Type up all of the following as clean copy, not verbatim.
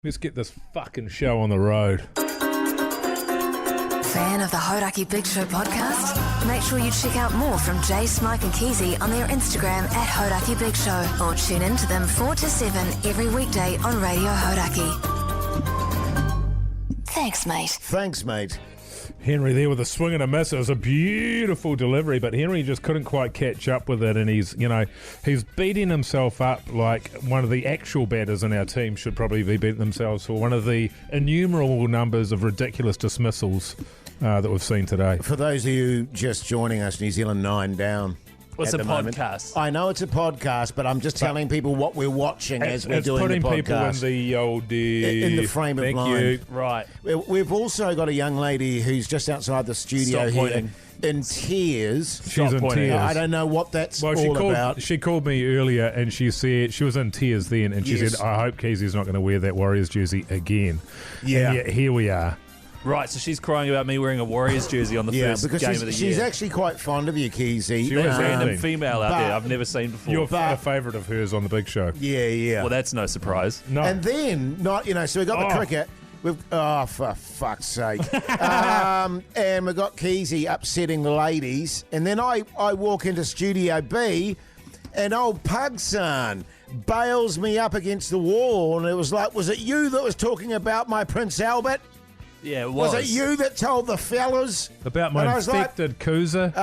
Let's get this fucking show on the road. Fan of the Hodaki Big Show podcast? Make sure you check out more from Jay, Smike and Keezy on their Instagram at Hodaki Big Show, or tune in to them 4 to 7 every weekday on Radio Hodaki. Thanks, mate. Thanks, mate. Henry there with a swing and a miss. It was a beautiful delivery, but Henry just couldn't quite catch up with it, and he's beating himself up like one of the actual batters in our team should probably be beating themselves for one of the innumerable numbers of ridiculous dismissals that we've seen today. For those of you just joining us, New Zealand 9 down. What's a moment. podcast? I know it's a podcast, but I'm just telling people what we're watching as we're doing the podcast. It's putting people in the old... in the frame of Thank mind. you. Right. We've also got a young lady who's just outside the studio Stop here pointing. in tears. She's in pointing. tears. I don't know what that's Well, all about. she called me earlier and she said she was in tears then, and she Yes. said, I hope Keezy's not going to wear that Warriors jersey again. Yeah. And yet here we are. Right, so she's crying about me wearing a Warriors jersey on the Yeah, first because game of the she's year. actually quite fond of you, Keezy. She was Random been. female out But- there I've never seen before. You're But- a favourite of hers on the Big Show. Yeah. Well, that's no surprise. No. And then, so we got the cricket. For fuck's sake. And we got Keezy upsetting the ladies. And then I walk into Studio B and old Pugson bails me up against the wall. And it was like, was it you that was talking about my Prince Albert? Yeah, it Was it you that told the fellas? About And my I was like, infected Coozer.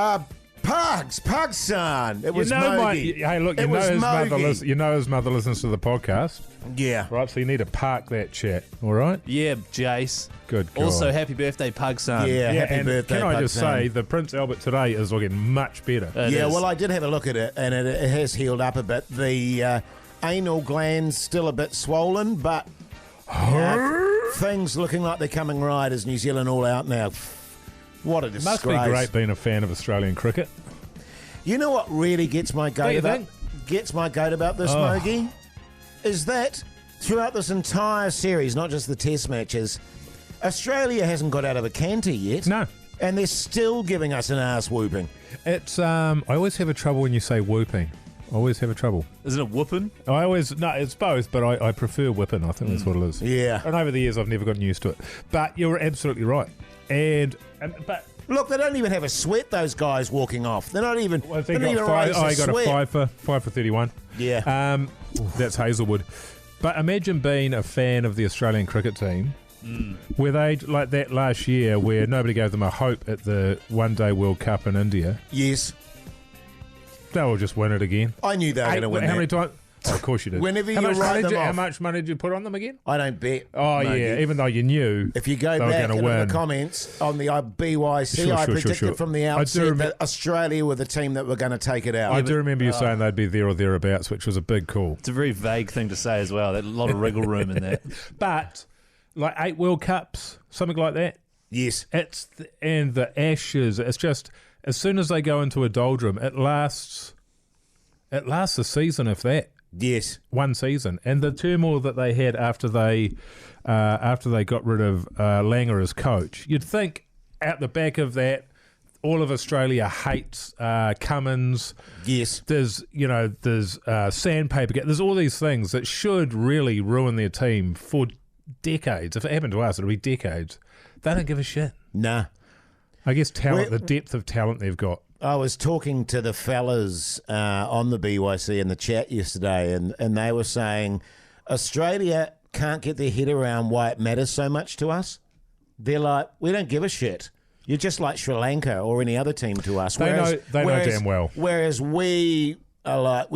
Pugson. It was Mogi. Hey, look, It was Mogi. you know his mother listens to the podcast, Yeah. right? So you need to park that chat, all right? Yeah, Jace. Good God. Also, happy birthday, Pug Son. Yeah, happy and birthday, can I just Pugson. say, the Prince Albert today is looking much better. It Yeah, is. well, I did have a look at it, and it has healed up a bit. The anal gland's still a bit swollen, but things looking like they're coming right as New Zealand all out now. What a disgrace. Must be great being a fan of Australian cricket. You know what really gets my Don't goat you about think? this, Mogi? Is that throughout this entire series, not just the test matches, Australia hasn't got out of the canter yet. No. And they're still giving us an ass whooping. It's I always have a trouble when you say whooping. I always have a trouble. Isn't it whooping? It's both, but I prefer whipping. I think that's what it is. Yeah. And over the years, I've never gotten used to it. But you're absolutely right. But Look, they don't even have a sweat, those guys walking off. They're not even, I they think don't even raise I a got sweat. a five for 31. Yeah. That's Hazelwood. But imagine being a fan of the Australian cricket team, where they like that last year, where nobody gave them a hope at the One Day World Cup in India. Yes. They will just win it again. I knew they were going to win How that. many times? Oh, of course you did. Whenever how you much write money them how off. much money did you put on them again? I don't bet. Oh, Mogi. yeah, even though you knew If you go they were back gonna into win. the comments on the BYC, Sure, I sure, predicted sure. from the I do outset remember- that Australia were the team that were going to take it out. I do remember you saying they'd be there or thereabouts, which was a big call. It's a very vague thing to say as well. There's a lot of wriggle room in that. But like 8 World Cups, something like that. Yes. And the Ashes. It's just as soon as they go into a doldrum, it lasts a season, if that. Yes. One season, and the turmoil that they had after they got rid of Langer as coach, you'd think out the back of that, all of Australia hates Cummins. Yes. There's sandpaper. There's all these things that should really ruin their team for decades. If it happened to us, it'll be decades. They don't give a shit. Nah. I guess the depth of talent they've got. I was talking to the fellas on the BYC in the chat yesterday, and they were saying Australia can't get their head around why it matters so much to us. They're like, we don't give a shit. You're just like Sri Lanka or any other team to us. They know damn well. Whereas we are like,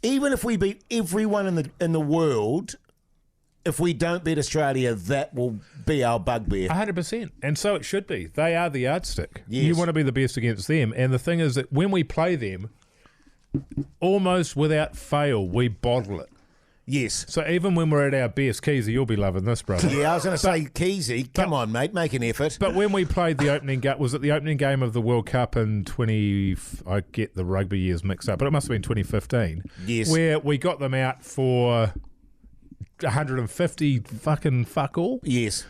even if we beat everyone in the world, if we don't beat Australia, that will be our bugbear. 100%. And so it should be. They are the yardstick. Yes. You want to be the best against them. And the thing is that when we play them, almost without fail, we bottle it. Yes. So even when we're at our best, Keezy, you'll be loving this, brother. Yeah, I was going to say, Keezy, come on, mate, make an effort. But when we played the opening game, was it the opening game of the World Cup in I get the rugby years mixed up, but it must have been 2015. Yes. Where we got them out for 150 fucking fuck all. Yes.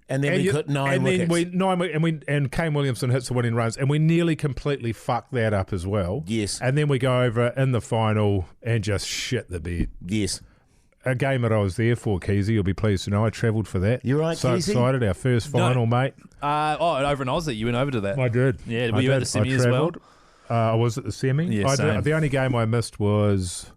And then we cut 9 and wickets. And Kane Williamson hits the winning runs, and we nearly completely fucked that up as well. Yes. And then we go over in the final and just shit the bed. Yes. a game that I was there for, Keezy. You'll be pleased to know I travelled for that. You right, So Keezy? excited. Our first final, mate. Over in Aussie, you went over to that. I did. Yeah, were you at the semi as well? I was at the semi. Yeah, same. The only game I missed was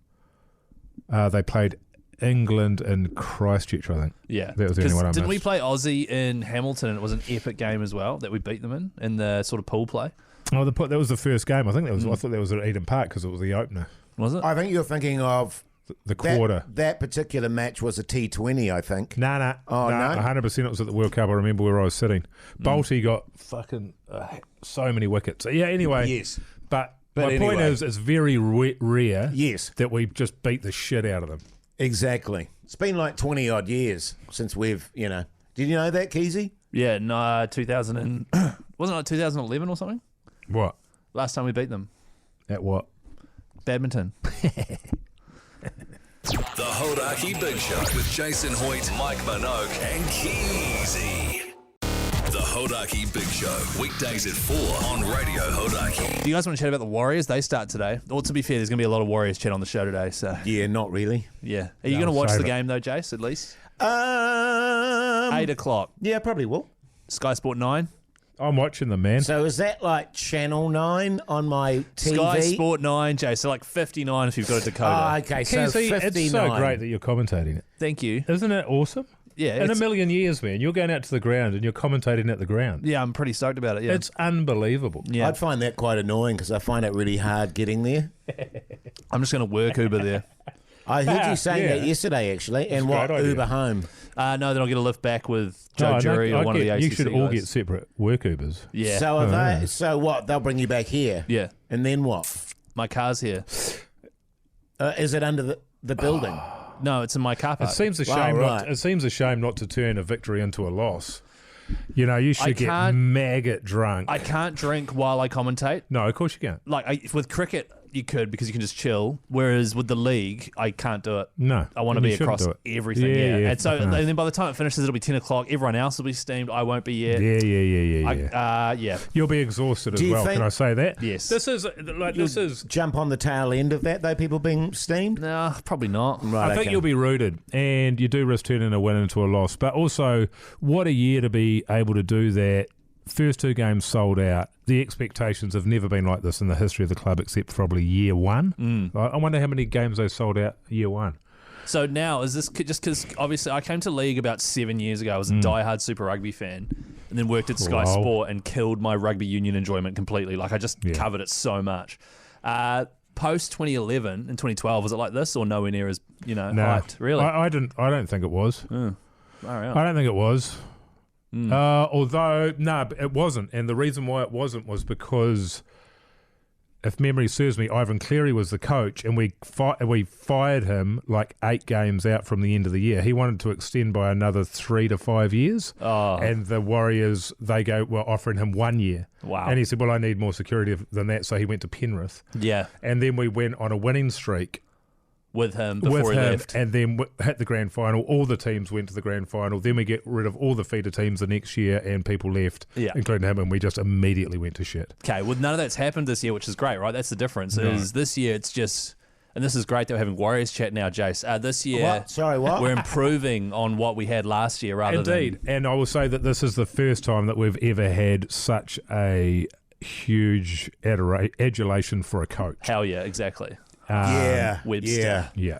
they played England and Christchurch, I think. Yeah. That was the only one I Didn't we missed. play Aussie in Hamilton and it was an epic game as well that we beat them in the sort of pool play? Oh, that was the first game. I think that was. I thought that was at Eden Park because it was the opener, Was it? I think you're thinking of the quarter. That particular match was a T20, I think. Nah. Oh, no? 100% it was at the World Cup. I remember where I was sitting. Bolty got fucking so many wickets. Yeah, anyway. Yes. But my point anyway. is, it's very rare Yes. that we just beat the shit out of them. Exactly. It's been like 20 odd years since we've, Did you know that, Keezy? Yeah, no, 2000 and wasn't it like 2011 or something? What? Last time we beat them. At what? Badminton. The Hodaki Big Show with Jason Hoyt, Mike Minogue, and Keezy. The Hodaki Big Show, weekdays at 4 on Radio Hodaki. Do you guys want to chat about the Warriors? They start today. Or to be fair, there's going to be a lot of Warriors chat on the show today. So Yeah, not really. yeah, are you No, going to watch save the it. game though, Jace? At least 8 8:00. Yeah, probably will. Sky Sport 9. I'm watching them, man. So is that like Channel 9 on my TV? Sky Sport 9, Jace. So like 59 if you've got a decoder. Oh, okay, so Keezy, 59. it's so great that you're commentating it. Thank you. Isn't it awesome? Yeah, In a it's- million years, man, you're going out to the ground and you're commentating at the ground. Yeah, I'm pretty stoked about it. Yeah, It's unbelievable. yeah. I'd find that quite annoying because I find it really hard getting there. I'm just going to work Uber there. I heard you saying Yeah. that yesterday, actually, and a what, great idea. Uber home. No, then I'll get a lift back with Joe No, Jury or I one get- of the ACC You should all guys. get separate work Ubers. Yeah, So are they? So what? They'll bring you back here. yeah. And then what? My car's here. Is it under the building? No, it's in my car It park. seems a Wow, shame. right. It seems a shame not to turn a victory into a loss. You know, you I should get can't- maggot drunk. I can't drink while I commentate. No, of course you can't. Like with cricket, you could because you can just chill. Whereas with the league, I can't do it. No, I want to and be you shouldn't across do it. everything. Yeah, Yeah, yeah, and so fucking and hell. then by the time it finishes, it'll be 10 o'clock. Everyone else will be steamed. I won't be yet. Yeah. Yeah. You'll be exhausted as Do you well. think- Can I say that? Yes. This is this is. Jump on the tail end of that, though, people being steamed? No, probably not. Right, I think okay. you'll be rooted, and you do risk turning a win into a loss. But also, what a year to be able to do that. First 2 games sold out. The expectations have never been like this in the history of the club, except probably year one. I wonder how many games they sold out year one. So now, is this just because obviously I came to league about 7 years ago. I was a diehard Super Rugby fan and then worked at Sky Wow. Sport and killed my rugby union enjoyment completely. Like I just covered it so much. Post 2011 and 2012, was it like this or nowhere near as, No, hyped? Really? I don't think it was. All right. I don't think it was. Although, no, it wasn't. And the reason why it wasn't was because, if memory serves me, Ivan Cleary was the coach, and we fired him like 8 games out from the end of the year. He wanted to extend by another 3 to 5 years. Oh. And the Warriors, were offering him 1 year. Wow. And he said, well, I need more security than that. So he went to Penrith. Yeah, And then we went on a winning streak with him before with he him, left. and then hit the grand final. All the teams went to the grand final. Then we get rid of all the feeder teams the next year, and people left, Yeah. including him, and we just immediately went to shit. Okay, well, none of that's happened this year, which is great, right? That's the difference. Is this year it's just, and this is great that we're having Warriors chat now, Jace. This year, What? Sorry, what? we're improving on what we had last year, rather Indeed, and I will say that this is the first time that we've ever had such a huge adulation for a coach. Hell yeah, exactly. Yeah. Webster. Yeah. Yeah,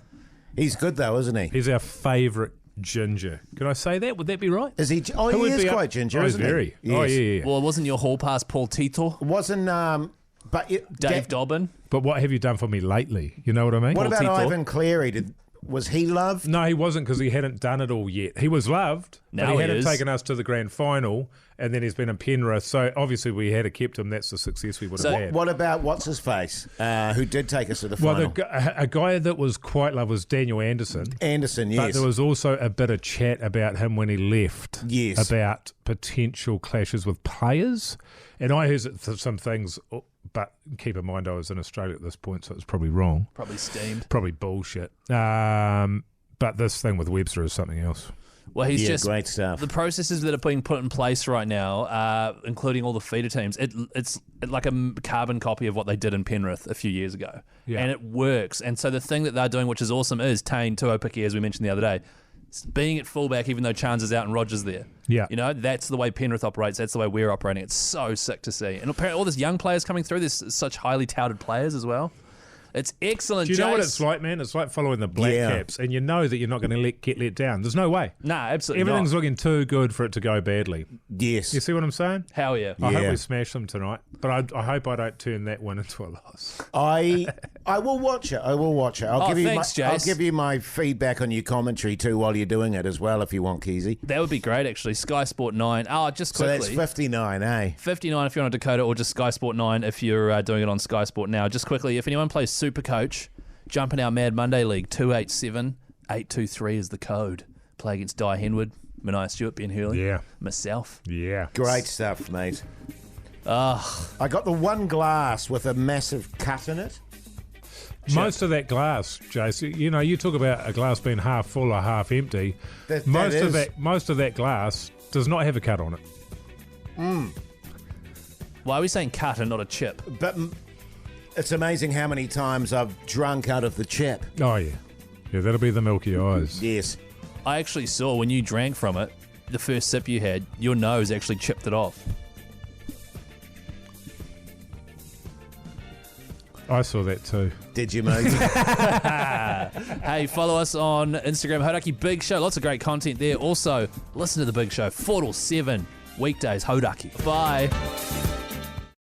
He's good, though, isn't he? he's our favourite ginger. Can I say that? Would that be right? Is he? Oh, Who he would is be up- quite ginger, Oh, he's isn't very. he? Oh, Yes. yeah. Well, it wasn't your hall pass Paul Tito, Wasn't, but... Dave Dobbin? But what have you done for me lately? You know what I mean? What about Tito? Ivan Cleary? Was he loved? No, he wasn't, because he hadn't done it all yet. He was loved, Now but he he hadn't is. taken us to the grand final, and then he's been in Penrith. So obviously we had kept him. That's the success we would have So- had. What about what's-his-face, who did take us to the Well, final? a guy that was quite loved was Daniel Anderson. Anderson, But yes. there was also a bit of chat about him when he left. Yes. About potential clashes with players. And I heard some things, but keep in mind I was in Australia at this point, so it's probably wrong. Probably steamed. Probably bullshit. But this thing with Webster is something else. Well, he's Yeah, just great stuff. The processes that are being put in place right now, including all the feeder teams, it's like a carbon copy of what they did in Penrith a few years ago, and it works. And so the thing that they're doing, which is awesome, is Tane Tuopiki, as we mentioned the other day, being at fullback even though Chance is out and Rogers there. Yeah. You know, that's the way Penrith operates. That's the way we're operating. It's so sick to see. And apparently all these young players coming through, there's such highly touted players as well. It's excellent. Do you know what Jace. it's like, man? It's like following the Black Caps, and you know that you're not going to get let down. There's no way. Nah, absolutely Everything's not. looking too good for it to go badly. Yes. You see what I'm saying? Hell yeah. I hope Yeah. we smash them tonight, but I hope I don't turn that win into a loss. I will watch it. I will watch it. I'll Oh, give you thanks, I'll Jace. give you my feedback on your commentary too while you're doing it as well, if you want, Keezy. That would be great, actually. Sky Sport 9. Oh, just So quickly. that's 59, eh? 59 if you're on Dakota, or just Sky Sport 9 if you're doing it on Sky Sport now. Just quickly, if anyone plays Super Coach, jump in our Mad Monday League. 287-823 is the code. Play against Di Henwood, Mania Stewart, Ben Hurley, Yeah. myself. Yeah. Great stuff, mate. I got the one glass with a massive cut in it. Most of that glass, Jace, you know, you talk about a glass being half full or half empty. Most of that glass does not have a cut on it. Why are we saying cut and not a chip? But it's amazing how many times I've drunk out of the chip. Oh, yeah. Yeah, that'll be the milky eyes. Yes. I actually saw when you drank from it, the first sip you had, your nose actually chipped it off. I saw that too. Did you, mate? Hey, follow us on Instagram, Hodaki Big Show. Lots of great content there. Also, listen to The Big Show, 4 till 7, weekdays, Hodaki. Bye.